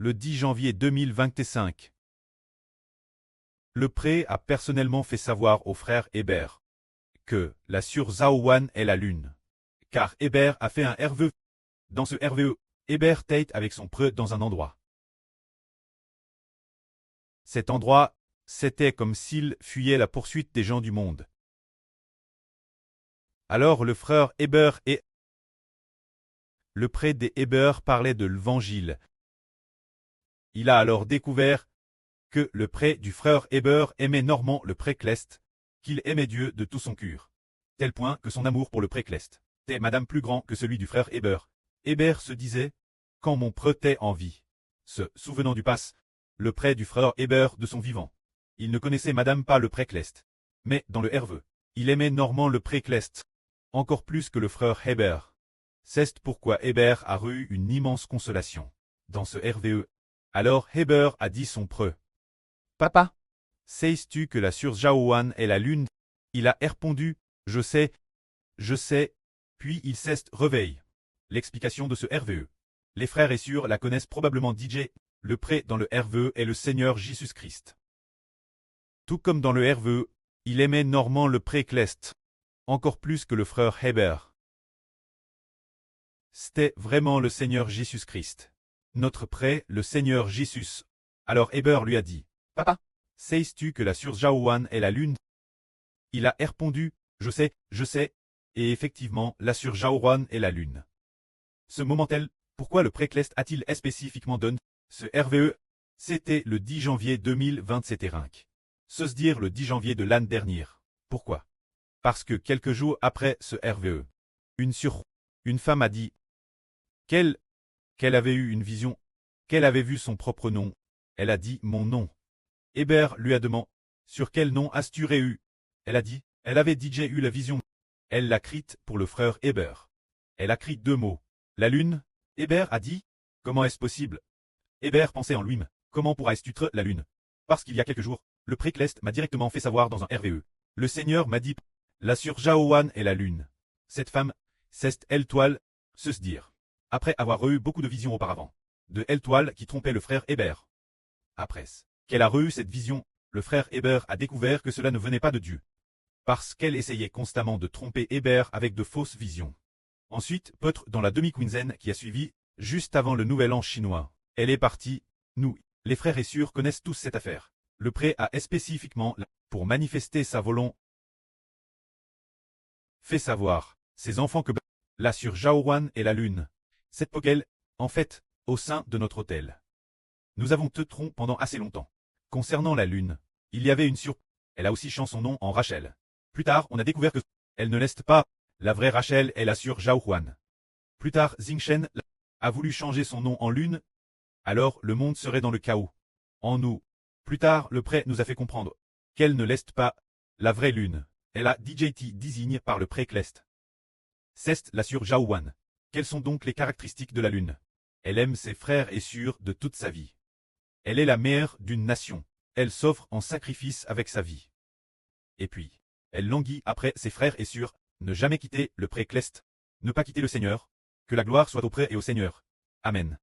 le 10 janvier 2025. Le pré a personnellement fait savoir au frère Hébert que la sur Zaowan est la lune. Car Hébert a fait un RVE. Dans ce RVE, Hébert tate avec son preux dans un endroit. Cet endroit, c'était comme s'il fuyait la poursuite des gens du monde. Alors le frère Hébert et le prêtre des Hébert parlait de l'Évangile. Il a alors découvert que le prêtre du frère Hébert aimait Normand le pré-Cleste, qu'il aimait Dieu de tout son cœur, tel point que son amour pour le pré-Cleste était madame plus grand que celui du frère Hébert. Hébert se disait, quand mon prêtre est en vie, se souvenant du passe, le prêtre du frère Hébert de son vivant. Il ne connaissait madame pas le pré-Cleste, mais dans le RVE, il aimait Normand le pré-Cleste, encore plus que le frère Hébert. C'est pourquoi Hébert a eu une immense consolation dans ce RVE. Alors Hébert a dit son preux. Papa, sais-tu que la sur Jaowan est la lune? Il a répondu, je sais, puis il s'est réveillé. L'explication de ce RVE. Les frères et sœurs la connaissent probablement. DJ, le prêtre dans le RVE est le Seigneur Jésus-Christ. Tout comme dans le RVE, il aimait Normand le pré-Cleste, encore plus que le frère Hébert. C'était vraiment le Seigneur Jésus-Christ. Notre prêtre, le Seigneur Jésus. Alors Hébert lui a dit, Papa, sais-tu que la sur Jaowan est la lune? Il a répondu, je sais, et effectivement, la sur Jaowan est la lune. Ce moment-tel, pourquoi le pré-Cleste a-t-il spécifiquement donné ce RVE? C'était le 10 janvier 2027 rinc. Se dire le 10 janvier de l'année dernière. Pourquoi? Parce que quelques jours après ce RVE, une femme a dit qu'elle avait eu une vision, qu'elle avait vu son propre nom. Elle a dit mon nom. Hébert lui a demandé sur quel nom as-tu eu? Elle a dit, elle avait déjà eu la vision. Elle l'a crite pour le frère Hébert. Elle a écrit 2 mots. La lune. Hébert a dit, comment est-ce possible? Hébert pensait en lui-même, comment pourrais-tu être la lune? Parce qu'il y a quelques jours, le pré-Cleste m'a directement fait savoir dans un RVE. Le Seigneur m'a dit, la sur Jaowan est la lune. Cette femme, c'est Eltoile, se dire. Après avoir eu beaucoup de visions auparavant. De Eltoile qui trompait le frère Hébert. Après qu'elle a eu cette vision, le frère Hébert a découvert que cela ne venait pas de Dieu. Parce qu'elle essayait constamment de tromper Hébert avec de fausses visions. Ensuite, peut-être dans la demi-quinzaine qui a suivi, juste avant le nouvel an chinois, elle est partie. Nous, les frères et sœurs connaissent tous cette affaire. Le prêtre a spécifiquement, pour manifester sa volonté, fait savoir, ses enfants que la sur Jaowan et la lune. Cette poquelle, en fait, au sein de notre hôtel. Nous avons teutron pendant assez longtemps. Concernant la lune, il y avait une sur... Elle a aussi changé son nom en Rachel. Plus tard, on a découvert que elle ne l'est pas. La vraie Rachel est la sur Jaowan. Plus tard, Xingchen a voulu changer son nom en lune. Alors, le monde serait dans le chaos. En nous. Plus tard, le prêtre nous a fait comprendre qu'elle ne l'est pas, la vraie lune. Elle a DJT désigne par le pré-Cleste. C'est la sur Jaowan. Quelles sont donc les caractéristiques de la lune? Elle aime ses frères et sœurs de toute sa vie. Elle est la mère d'une nation. Elle s'offre en sacrifice avec sa vie. Et puis, elle languit après ses frères et sœurs, ne jamais quitter le pré-Cleste, ne pas quitter le Seigneur, que la gloire soit au prêtre et au Seigneur. Amen.